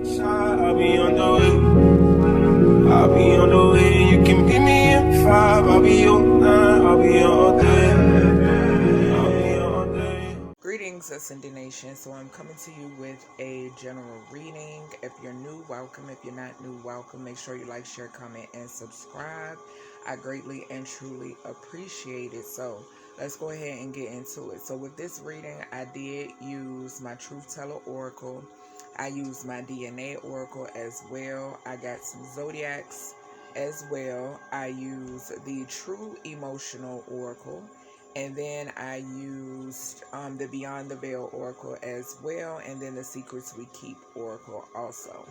I'll be on the way. I'll be on the way. You can meet me in 5. I'll be on 9. I'll be all day. I'll be all day. Greetings, Ascending Nation. So I'm coming to you with a general reading. If you're new, welcome. If you're not new, welcome. Make sure you like, share, comment, and subscribe. I greatly and truly appreciate it. So let's go ahead and get into it. So with this reading, I did use my Truth Teller Oracle. I used my DNA Oracle as well. I got some Zodiacs as well. I used the True Emotional Oracle. And then I used the Beyond the Veil Oracle as well. And then the Secrets We Keep Oracle also.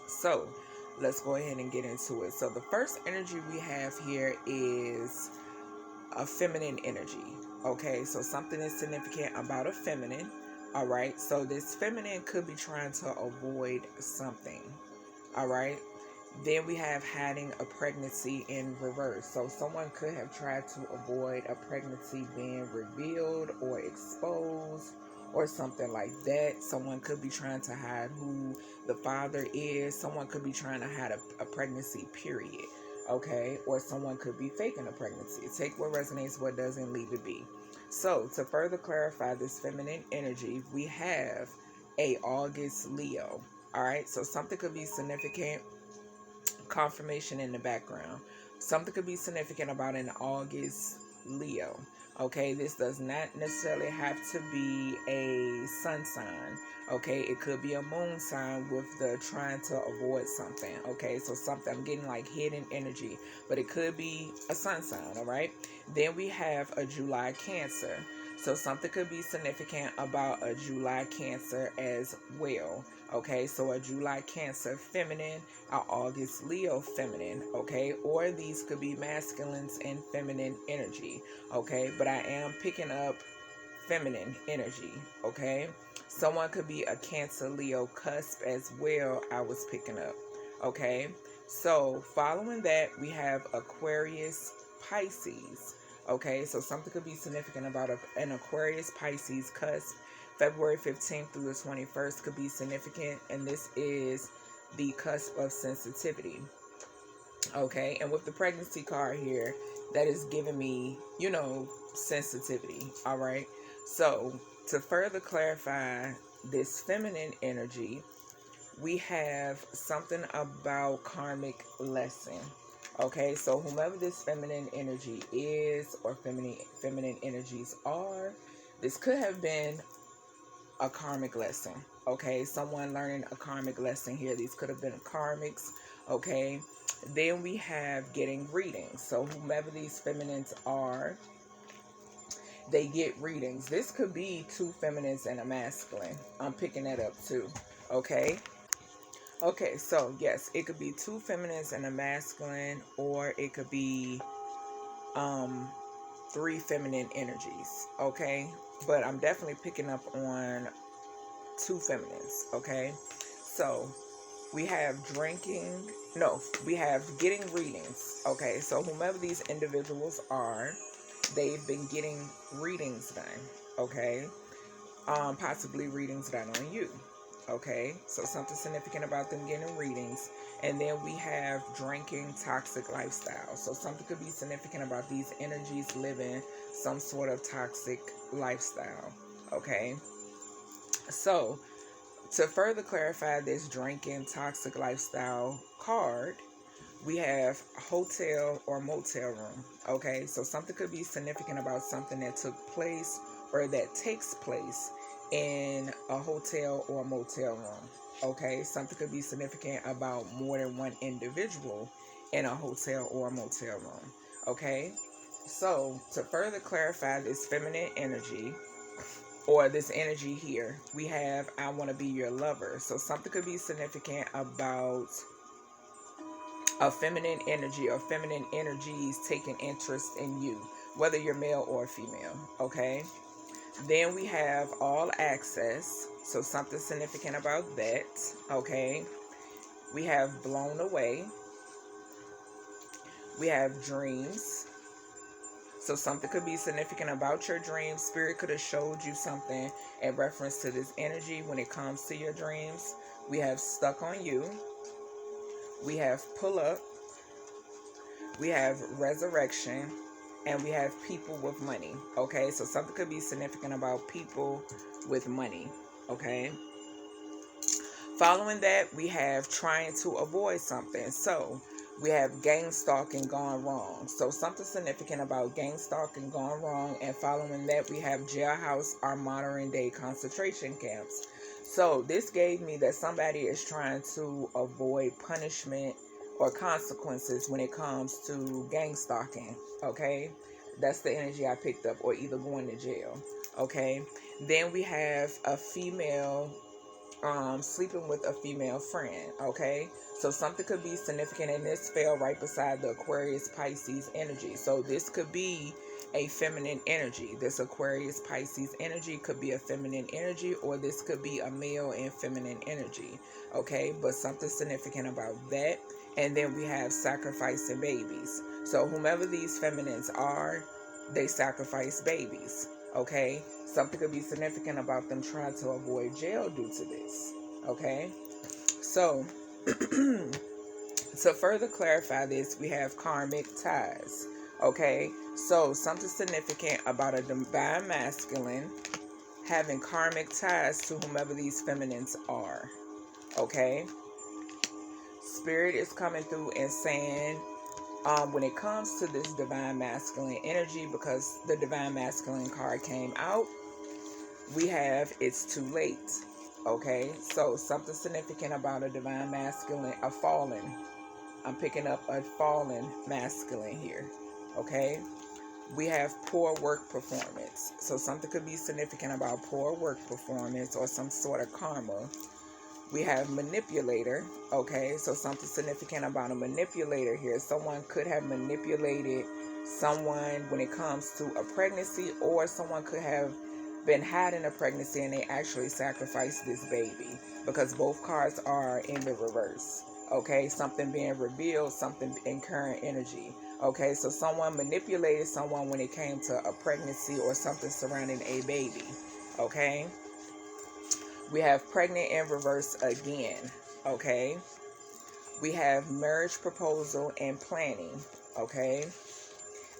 So let's go ahead and get into it. So the first energy we have here is a feminine energy. Okay, so something is significant about a feminine. All right, so this feminine could be trying to avoid something. All right, then we have hiding a pregnancy in reverse. So someone could have tried to avoid a pregnancy being revealed or exposed or something like that. Someone could be trying to hide who the father is. Someone could be trying to hide a pregnancy, period. Okay, or someone could be faking a pregnancy. Take what resonates, what doesn't, leave it be. So to further clarify this feminine energy, we have a August Leo. All right, so something could be significant. Confirmation in the background. Something could be significant about an August Leo. Okay, this does not necessarily have to be a sun sign. Okay, it could be a moon sign with the trying to avoid something. Okay, so something, I'm getting like hidden energy, but it could be a sun sign. All right, then we have a July Cancer. So something could be significant about a July Cancer as well. Okay, so a July Cancer feminine, an August Leo feminine, okay, or these could be masculines and feminine energy, okay, but I am picking up feminine energy, okay. Someone could be a Cancer Leo cusp as well, I was picking up, okay. So following that, we have Aquarius-Pisces, okay, so something could be significant about an Aquarius-Pisces cusp. February 15th through the 21st could be significant, and this is the cusp of sensitivity. Okay, and with the pregnancy card here, that is giving me, you know, sensitivity. All right, so to further clarify this feminine energy, we have something about karmic lesson. Okay, so whomever this feminine energy is, or feminine energies are, this could have been a karmic lesson. Okay, someone learning a karmic lesson here. These could have been karmics. Okay, then we have getting readings. So whomever these feminines are, they get readings. This could be two feminines and a masculine. I'm picking that up too. Okay, so yes, it could be two feminines and a masculine, or it could be three feminine energies. Okay, but I'm definitely picking up on two feminines. Okay, so we have we have getting readings. Okay, so whomever these individuals are, they've been getting readings done. Okay, possibly readings done on you. Okay, so something significant about them getting readings. And then we have drinking, toxic lifestyle. So something could be significant about these energies living some sort of toxic lifestyle. Okay, so to further clarify this drinking, toxic lifestyle card, we have hotel or motel room. Okay, so something could be significant about something that took place or that takes place in a hotel or motel room. Okay, something could be significant about more than one individual in a hotel or motel room. Okay, so to further clarify this feminine energy, or this energy here, we have I want to be your lover. So something could be significant about a feminine energy or feminine energies taking interest in you, whether you're male or female. Okay, then we have all access. So something significant about that. Okay, we have blown away. We have dreams. So something could be significant about your dreams. Spirit could have showed you something in reference to this energy when it comes to your dreams. we have stuck on you, we have pull up, we have resurrection, and we have people with money. Okay, so something could be significant about people with money. Okay, following that, we have trying to avoid something. So we have gang stalking gone wrong. So something significant about gang stalking gone wrong. And following that, we have jailhouse or modern day concentration camps. So this gave me that somebody is trying to avoid punishment or consequences when it comes to gang stalking. Okay, that's the energy I picked up, or either going to jail. Okay, then we have a female sleeping with a female friend. Okay, so something could be significant, and this fell right beside the Aquarius-Pisces energy. So this could be a feminine energy. This Aquarius-Pisces energy could be a feminine energy, or this could be a male and feminine energy. Okay, but something significant about that. And then we have sacrificing babies. So whomever these feminines are, they sacrifice babies. Okay, something could be significant about them trying to avoid jail due to this. Okay, so to further clarify this, we have karmic ties. Okay, so something significant about a divine masculine having karmic ties to whomever these feminines are. Okay, Spirit is coming through and saying, when it comes to this divine masculine energy, because the divine masculine card came out, we have it's too late. Okay, so something significant about a divine masculine, a fallen. I'm picking up a fallen masculine here. Okay, we have poor work performance. So something could be significant about poor work performance or some sort of karma. We have manipulator. Okay, so something significant about a manipulator here. Someone could have manipulated someone when it comes to a pregnancy, or someone could have been hiding a pregnancy and they actually sacrificed this baby, because both cards are in the reverse. Okay, something being revealed, something in current energy. Okay, so someone manipulated someone when it came to a pregnancy or something surrounding a baby. Okay, we have pregnant in reverse again. Okay, we have marriage proposal and planning. Okay,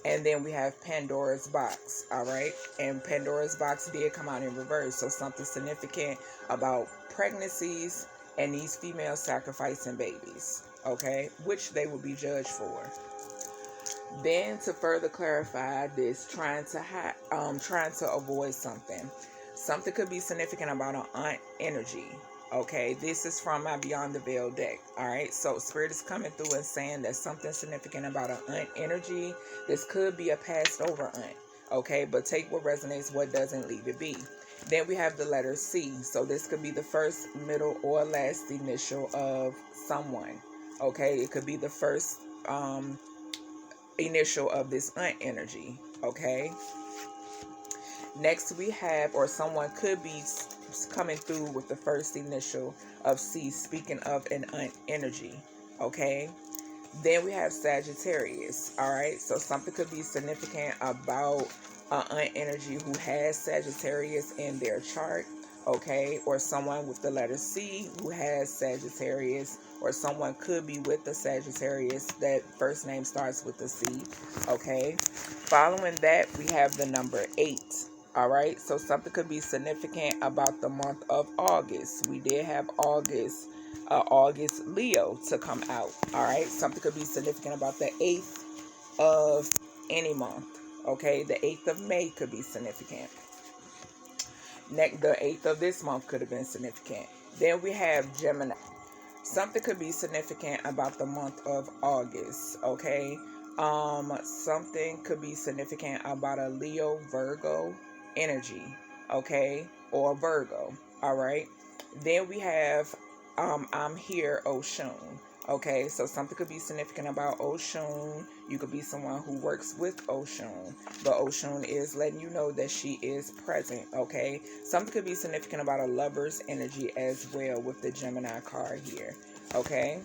and then we have Pandora's box. All right, and Pandora's box did come out in reverse. So something significant about pregnancies and these females sacrificing babies. Okay, which they will be judged for. Then to further clarify this, trying to avoid something. Something could be significant about an aunt energy. Okay, this is from my Beyond the Veil deck. All right, so Spirit is coming through and saying that something significant about an aunt energy. This could be a passed over aunt. Okay, but take what resonates, what doesn't, leave it be. Then we have the letter C. So this could be the first, middle, or last initial of someone. Okay, it could be the first initial of this aunt energy. Okay, next we have, or someone could be coming through with the first initial of C, speaking of an aunt energy. Okay, then we have Sagittarius. All right, so something could be significant about an aunt energy who has Sagittarius in their chart. Okay, or someone with the letter C who has Sagittarius, or someone could be with the Sagittarius that first name starts with the C. Okay, following that, we have the number 8. All right, so something could be significant about the month of August. We did have August Leo to come out. All right, something could be significant about the 8th of any month. Okay, the 8th of May could be significant. The 8th of this month could have been significant. Then we have Gemini. Something could be significant about the month of August. Okay, something could be significant about a Leo-Virgo energy. Okay, or Virgo. All right. Then we have I'm here, Oshun. Okay, so something could be significant about Oshun. You could be someone who works with Oshun, but Oshun is letting you know that she is present. Okay, something could be significant about a lover's energy as well with the Gemini card here. Okay,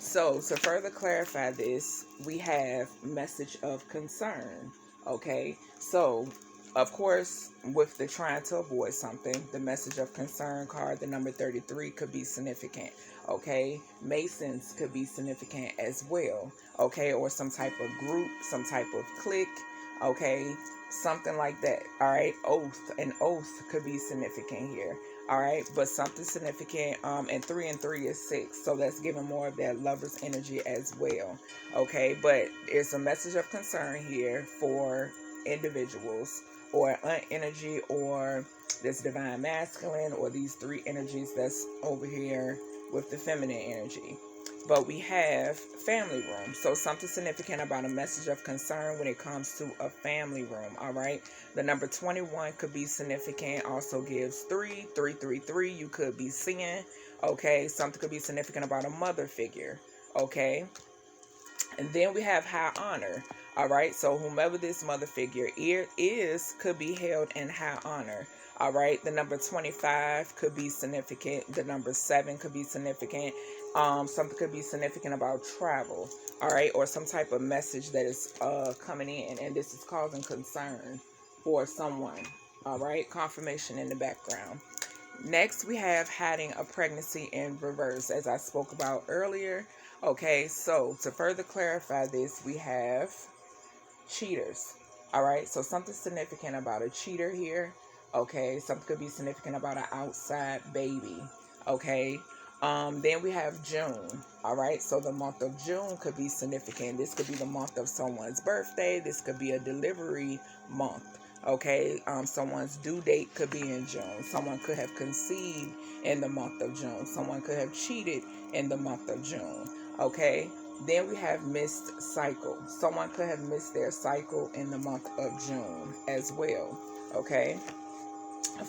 so to further clarify this, we have message of concern. Okay, so Of course, with the trying to avoid something, the message of concern card, the number 33 could be significant. Okay, Masons could be significant as well. Okay, or some type of group, some type of clique. Okay, something like that. All right, an oath could be significant here. All right, but something significant. And 3 and 3 is 6, so that's giving more of that lover's energy as well. Okay, but it's a message of concern here for individuals, or energy, or this divine masculine, or these 3 energies that's over here with the feminine energy. But we have family room, so something significant about a message of concern when it comes to a family room. All right, the number 21 could be significant, also gives 3, 3, 3, 3. You could be seeing, okay, something could be significant about a mother figure. Okay, and then we have high honor. All right, so whomever this mother figure is could be held in high honor. All right, the number 25 could be significant. The number 7 could be significant. Something could be significant about travel. All right, or some type of message that is coming in, and this is causing concern for someone. All right, confirmation in the background. Next, we have hiding a pregnancy in reverse, as I spoke about earlier. Okay, so to further clarify this, we have cheaters. All right, so something significant about a cheater here. Okay, something could be significant about an outside baby. Okay, then we have June. All right, so the month of June could be significant. This could be the month of someone's birthday. This could be a delivery month. Okay, someone's due date could be in June. Someone could have conceived in the month of June. Someone could have cheated in the month of June. Okay, then we have missed cycle. Someone could have missed their cycle in the month of June as well. Okay,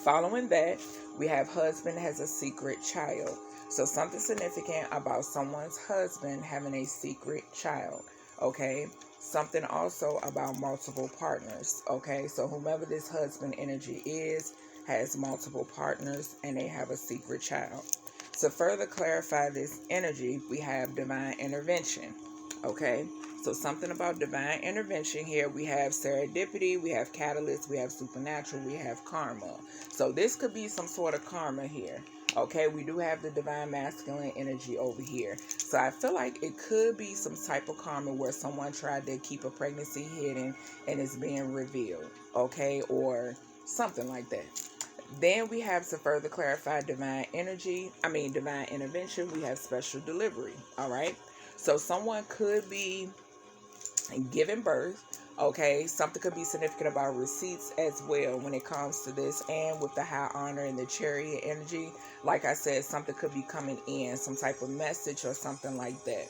following that, we have husband has a secret child. So something significant about someone's husband having a secret child. Okay, something also about multiple partners. Okay, so whomever this husband energy is has multiple partners, and they have a secret child. To further clarify this energy, we have divine intervention. Okay, so something about divine intervention here. We have serendipity, we have catalyst, we have supernatural, we have karma. So this could be some sort of karma here. Okay, we do have the divine masculine energy over here. So I feel like it could be some type of karma where someone tried to keep a pregnancy hidden and it's being revealed. Okay, or something like that. Then we have, to further clarify divine intervention, we have special delivery. All right, so someone could be giving birth. Okay, something could be significant about receipts as well when it comes to this. And with the high honor and the chariot energy, like I said, something could be coming in, some type of message or something like that.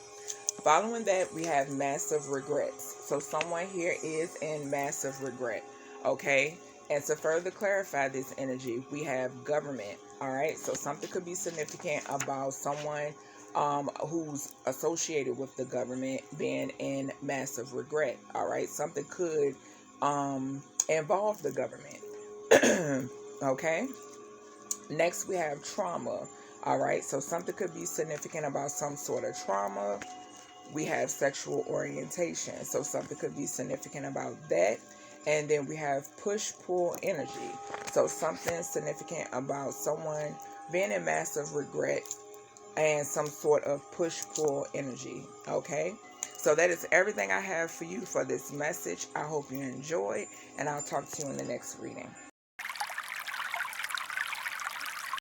Following that, we have massive regrets. So someone here is in massive regret. Okay, and to further clarify this energy, we have government. All right, so something could be significant about someone who's associated with the government being in massive regret. All right, something could involve the government. Okay, next we have trauma. All right, so something could be significant about some sort of trauma. We have sexual orientation, so something could be significant about that. And then we have push-pull energy, so something significant about someone being in massive regret and some sort of push-pull energy. Okay, so that is everything I have for you for this message. I hope you enjoy, and I'll talk to you in the next reading.